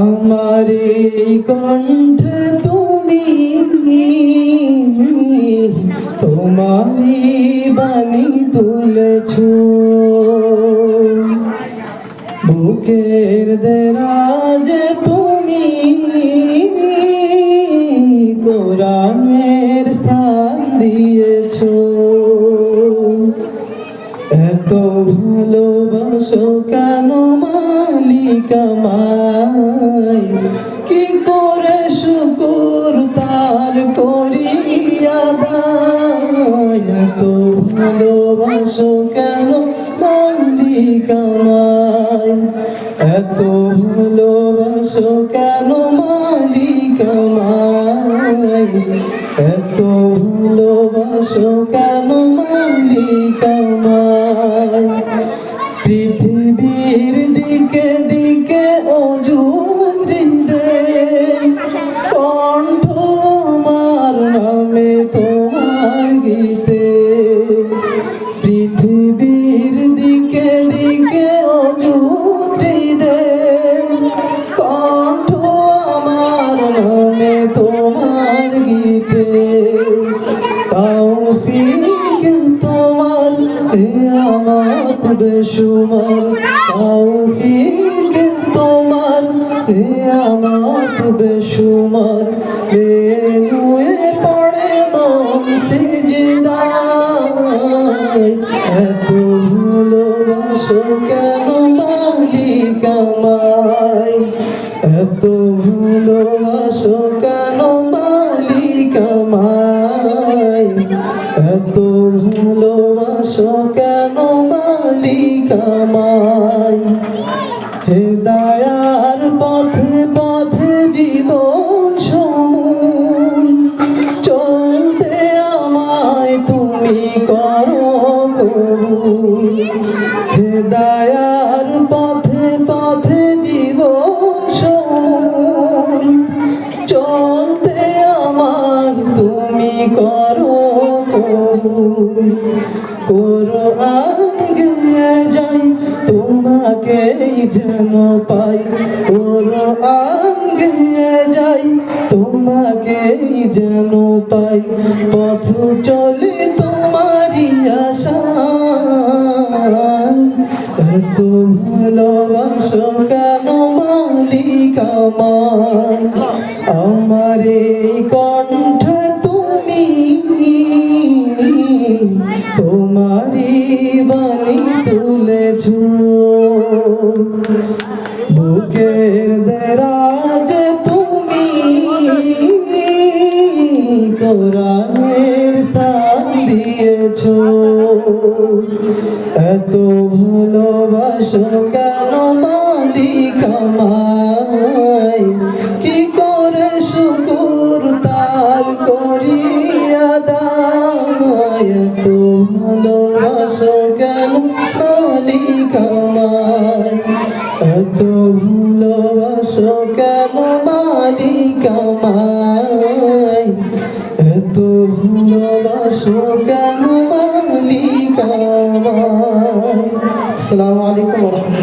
আমার এই কণ্ঠে তুমি তোমারি বাণী তুলেছ, বুকের দেরাজ তুমি কোরআনের স্থান দিয়েছ। এত ভালোবাসো কেন মালিক আমায়, কি করে শুকর তার করি আদায়। এত ভালোবাসো কেন মালিক আমায়, এত ভালোবাসো কেন মালিক আমায়, এত ভালোবাসো কেন মালিক আমায়। পৃথিবীর দিকে দিকে অযুত হৃদয়, কণ্ঠ আমার নামে তোমার গীতে। পৃথিবীর দিকে দিকে অযুত হৃদয়, কণ্ঠ আমার নামে তোমার গীতে। তৌফিক তোমার নিয়ামত বেশুমার, তৌফিক তোমার নিয়ামত বেশুমার। নুয়ে পড়ে মন সিজদায়, এত ভালোবাসো কেন মালিক আমায়, এত ভালোবাসো কেন মালিক আমায়, এত ভালোবাসো কেন মালিক আমায়। হেদায়ার পথে পথে জীবন সমূল, চলতে আমায় তুমি করো কবুল। হেদায়ার পথে পথে জীবন সমূল, চলতে আমায় তুমি করো কবুল। কোরআন গেয়ে যাই তোমাকেই যেন পাই, কোরআন গেয়ে যাই তোমাকেই যেন পাই। পথ চলে তোমারই আশায়, এত ভালোবাসো কেন মালিক আমায়। আমার এই কণ্ঠে তুমি তোমারি বাণী তুলেছ, বুকের দেরাজ তুমি কোরআনের স্থান দিয়েছ। এত ভালোবাসো কেন মালিক আমায়, কি করে শুকর তার করি আদায়। এত ভালোবাসো কেন মালিক আমায়, এত ভালোবাসো কেন মালিক আমায়, এত ভালোবাসো কেন মালিক আমায়। আসসালামু আলাইকুম ওয়া রাহমাতুল্লাহ।